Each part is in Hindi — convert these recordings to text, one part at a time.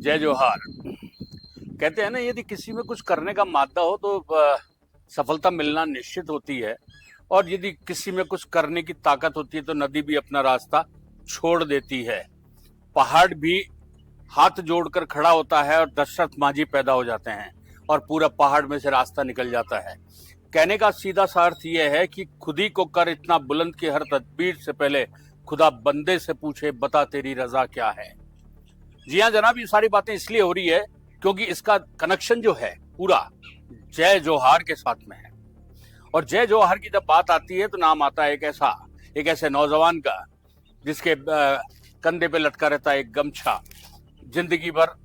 जय जोहार। कहते हैं ना, यदि किसी में कुछ करने का मादा हो तो सफलता मिलना निश्चित होती है। और यदि किसी में कुछ करने की ताकत होती है तो नदी भी अपना रास्ता छोड़ देती है। पहाड़ भी हाथ जोड़कर खड़ा होता है और दशरथ मांझी पैदा हो जाते हैं और पूरा पहाड़ में से रास्ता निकल जाता है। कहने का सीधा सा अर्थ यह है कि खुदी को कर इतना बुलंद कि हर तदबीर से पहले खुदा बंदे से पूछे, बता तेरी रजा क्या है। जी हाँ जनाब, ये सारी बातें इसलिए हो रही है क्योंकि इसका कनेक्शन जो है पूरा जय जोहार के साथ में है। और जय जोहार की जब बात आती है तो नाम आता है एक ऐसे नौजवान का जिसके कंधे पे लटका रहता है एक गमछा। जिंदगी भर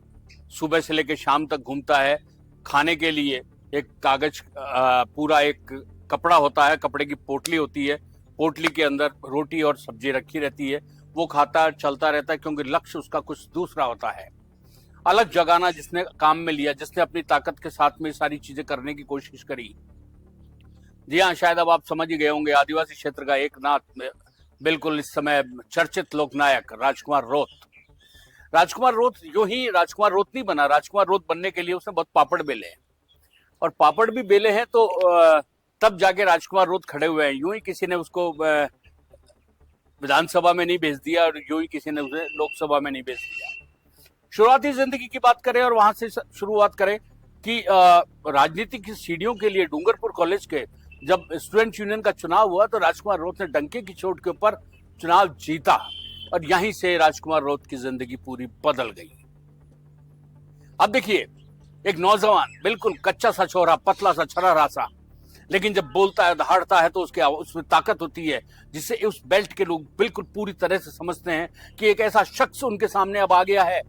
सुबह से लेकर शाम तक घूमता है खाने के लिए। एक कागज पूरा एक कपड़ा होता है, कपड़े की पोटली होती है, पोटली के अंदर रोटी और सब्जी रखी रहती है। वो खाता है, चलता रहता है क्योंकि लक्ष्य उसका कुछ दूसरा होता है। अलग जगाना जिसने काम में लिया, जिसने अपनी ताकत के साथ में सारी चीजें करने की कोशिश करी। जी हाँ, शायद अब आप समझ ही गए होंगे, आदिवासी क्षेत्र का एक नाथ बिल्कुल इस समय चर्चित लोकनायक राजकुमार रोत। राजकुमार रोत यूं ही राजकुमार रोत नहीं बना। राजकुमार रोत बनने के लिए उसने बहुत पापड़ बेले हैं, और पापड़ भी बेले हैं तो तब जाके राजकुमार रोत खड़े हुए हैं। यूं ही किसी ने उसको विधानसभा में नहीं भेज दिया और यूं ही किसी ने उसे लोकसभा में नहीं भेज दिया। शुरुआती जिंदगी की बात करें और वहां से शुरुआत करें कि राजनीति की सीढ़ियों के लिए डूंगरपुर कॉलेज के जब स्टूडेंट यूनियन का चुनाव हुआ तो राजकुमार रोत ने डंके की चोट के ऊपर चुनाव जीता, और यहीं से राजकुमार रोत की जिंदगी पूरी बदल गई। अब देखिए, एक नौजवान बिल्कुल कच्चा सा छोरा, पतला सा छरारा सा, लेकिन जब बोलता है, दहाड़ता है तो उसमें ताकत होती है जिससे उस बेल्ट के लोग बिल्कुल पूरी तरह से समझते हैं कि एक ऐसा शख्स उनके सामने अब आ गया है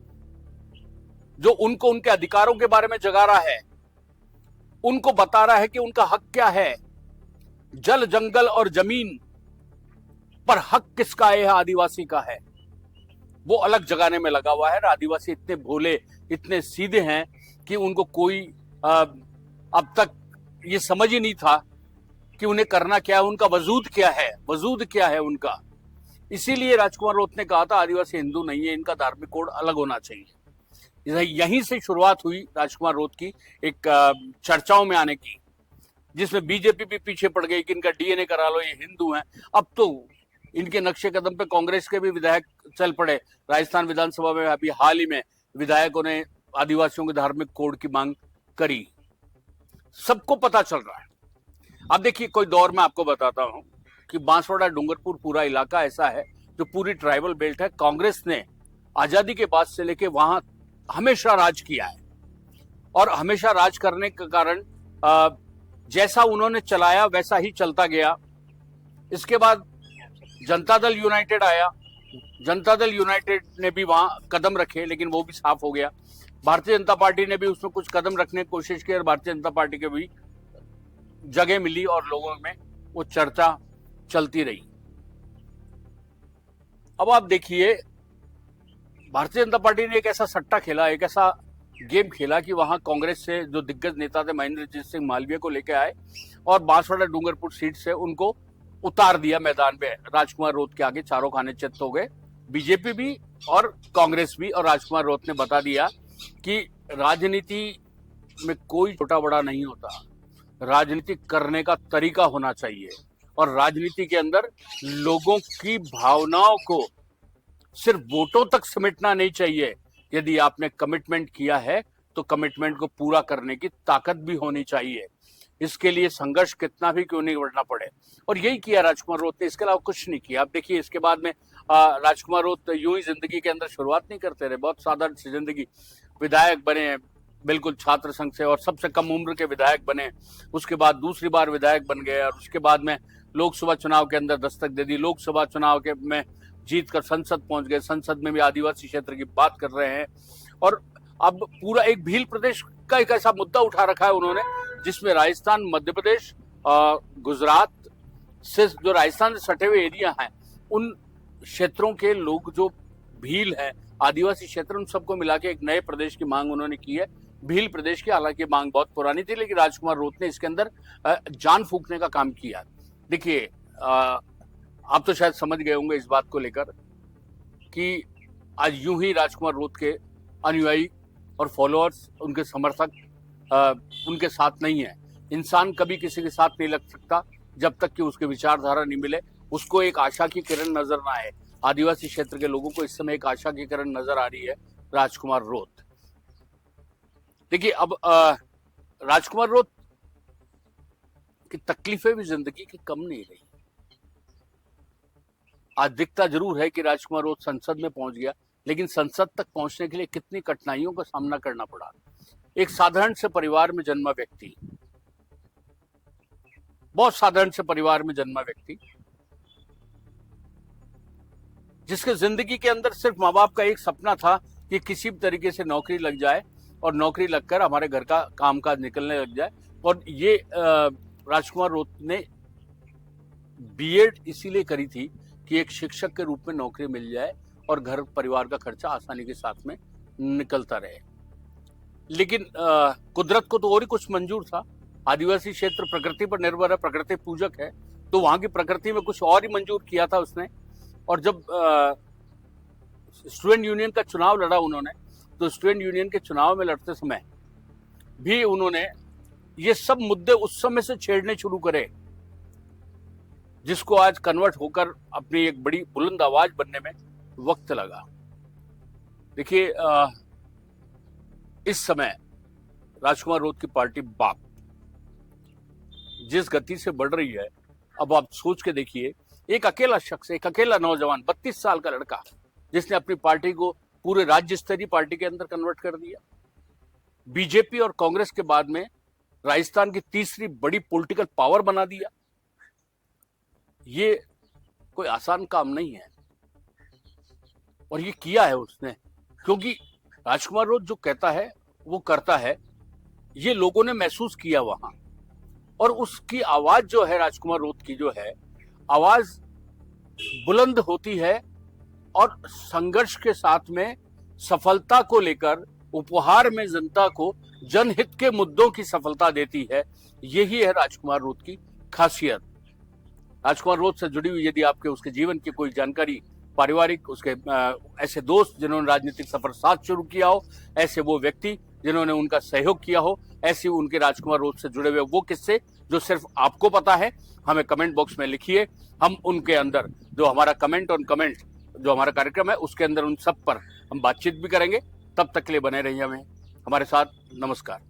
जो उनको उनके अधिकारों के बारे में जगा रहा है, उनको बता रहा है कि उनका हक क्या है। जल, जंगल और जमीन पर हक किसका है? आदिवासी का है। वो अलग जगाने में लगा हुआ है। आदिवासी इतने भोले, इतने सीधे हैं कि उनको कोई अब तक ये समझ ही नहीं था कि उन्हें करना क्या है, उनका वजूद क्या है, वजूद क्या है उनका। इसीलिए राजकुमार रोत ने कहा था आदिवासी हिंदू नहीं है, इनका धार्मिक कोड अलग होना चाहिए। यहीं से शुरुआत हुई राजकुमार रोत की एक चर्चाओं में आने की, जिसमें बीजेपी भी पीछे पड़ गई कि इनका डीएनए करा लो, ये हिंदू हैं। अब तो इनके नक्शे कदम पे कांग्रेस के भी विधायक चल पड़े। राजस्थान विधानसभा में अभी हाल ही में विधायकों ने आदिवासियों के धार्मिक कोड की मांग करी। सबको पता चल रहा है। अब देखिए, कोई दौर में आपको बताता हूं कि बांसवाड़ा डूंगरपुर पूरा इलाका ऐसा है जो पूरी ट्राइबल बेल्ट है। कांग्रेस ने आजादी के बाद से लेके वहां हमेशा राज किया है, और हमेशा राज करने के कारण जैसा उन्होंने चलाया वैसा ही चलता गया। इसके बाद जनता दल यूनाइटेड आया। जनता दल यूनाइटेड ने भी वहां कदम रखे, लेकिन वो भी साफ हो गया। भारतीय जनता पार्टी ने भी उसमें कुछ कदम रखने की कोशिश की और भारतीय जनता पार्टी के भी जगह मिली और लोगों में वो चर्चा चलती रही। अब आप देखिए, भारतीय जनता पार्टी ने एक ऐसा सट्टा खेला, एक ऐसा गेम खेला कि वहां कांग्रेस से जो दिग्गज नेता थे महेंद्रजीत सिंह मालवीय को लेकर आए और बांसवाड़ा डूंगरपुर सीट से उनको उतार दिया मैदान में। राजकुमार रोत के आगे चारों खाने चित हो गए, बीजेपी भी और कांग्रेस भी। और राजकुमार रोत ने बता दिया कि राजनीति में कोई छोटा बड़ा नहीं होता, राजनीति करने का तरीका होना चाहिए, और राजनीति के अंदर लोगों की भावनाओं को सिर्फ वोटों तक समेटना नहीं चाहिए। यदि आपने कमिटमेंट किया है तो कमिटमेंट को पूरा करने की ताकत भी होनी चाहिए। इसके लिए संघर्ष कितना भी क्यों नहीं बढ़ना पड़े, और यही किया राजकुमार रोत ने, इसके अलावा कुछ नहीं किया। आप देखिए, इसके बाद में राजकुमार रोत यूं ही जिंदगी के अंदर शुरुआत नहीं करते रहे, बहुत साधारण सी जिंदगी। विधायक बने बिल्कुल छात्र संघ से, और सबसे कम उम्र के विधायक बने। उसके बाद दूसरी बार विधायक बन गए, और उसके बाद में लोकसभा चुनाव के अंदर दस्तक दे दी। लोकसभा चुनाव के में जीत कर संसद पहुंच गए। संसद में भी आदिवासी क्षेत्र की बात कर रहे हैं, और अब पूरा एक भील प्रदेश का एक ऐसा मुद्दा उठा रखा है उन्होंने जिसमें राजस्थान, मध्य प्रदेश, गुजरात से जो राजस्थान से सटे हुए एरिया हैं, उन क्षेत्रों के लोग जो भील है, आदिवासी क्षेत्र, उन सबको मिला के एक नए प्रदेश की मांग उन्होंने की है, भील प्रदेश की। हालांकि मांग बहुत पुरानी थी, लेकिन राजकुमार रोत ने इसके अंदर जान फूंकने का काम किया। देखिए, आप तो शायद समझ गए होंगे इस बात को लेकर कि आज यूं ही राजकुमार रोत के अनुयायी और फॉलोअर्स, उनके समर्थक उनके साथ नहीं है। इंसान कभी किसी के साथ नहीं लग सकता जब तक कि उसके विचारधारा नहीं मिले, उसको एक आशा की किरण नजर ना आए। आदिवासी क्षेत्र के लोगों को इस समय एक आशा की किरण नजर आ रही है राजकुमार रोत। देखिए, अब राजकुमार रोत की तकलीफें भी जिंदगी की कम नहीं रही। आज दिखता जरूर है कि राजकुमार रोत संसद में पहुंच गया, लेकिन संसद तक पहुंचने के लिए कितनी कठिनाइयों का सामना करना पड़ा। एक साधारण से परिवार में जन्मा व्यक्ति, बहुत साधारण से परिवार में जन्मा व्यक्ति, जिसके जिंदगी के अंदर सिर्फ माँ बाप का एक सपना था कि किसी भी तरीके से नौकरी लग जाए और नौकरी लगकर हमारे घर का कामकाज निकलने लग जाए। और ये राजकुमार रोत ने बीएड इसीलिए करी थी कि एक शिक्षक के रूप में नौकरी मिल जाए और घर परिवार का खर्चा आसानी के साथ में निकलता रहे। लेकिन कुदरत को तो और ही कुछ मंजूर था। आदिवासी क्षेत्र प्रकृति पर निर्भर है, प्रकृति पूजक है, तो वहां की प्रकृति में कुछ और ही मंजूर किया था उसने। और जब स्टूडेंट यूनियन का चुनाव लड़ा उन्होंने, तो स्टूडेंट यूनियन के चुनाव में लड़ते समय भी उन्होंने ये सब मुद्दे उस समय से छेड़ने शुरू करे, जिसको आज कन्वर्ट होकर अपनी एक बड़ी बुलंद आवाज बनने में वक्त लगा। देखिए, इस समय राजकुमार रोत की पार्टी बाप जिस गति से बढ़ रही है, अब आप सोच के देखिए, एक अकेला शख्स, एक अकेला नौजवान 32 साल का लड़का, जिसने अपनी पार्टी को पूरे राज्य स्तरीय पार्टी के अंदर कन्वर्ट कर दिया। बीजेपी और कांग्रेस के बाद में राजस्थान की तीसरी बड़ी पॉलिटिकल पावर बना दिया। ये कोई आसान काम नहीं है, और ये किया है उसने, क्योंकि राजकुमार रोत जो कहता है वो करता है। ये लोगों ने महसूस किया वहां, और उसकी आवाज जो है, राजकुमार रोत की जो है आवाज, बुलंद होती है और संघर्ष के साथ में सफलता को लेकर उपहार में जनता को जनहित के मुद्दों की सफलता देती है। यही है राजकुमार रोत की खासियत। राजकुमार रोत से जुड़ी हुई यदि आपके उसके जीवन की कोई जानकारी, पारिवारिक, उसके ऐसे दोस्त जिन्होंने राजनीतिक सफर साथ शुरू किया हो, ऐसे वो व्यक्ति जिन्होंने उनका सहयोग किया हो, ऐसे उनके राजकुमार रोत से जुड़े हुए वो किस्से जो सिर्फ आपको पता है, हमें कमेंट बॉक्स में लिखिए। हम उनके अंदर जो हमारा कमेंट ऑन कमेंट जो हमारा कार्यक्रम है, उसके अंदर उन सब पर हम बातचीत भी करेंगे। तब तक के लिए बने रहिए हमारे साथ। नमस्कार।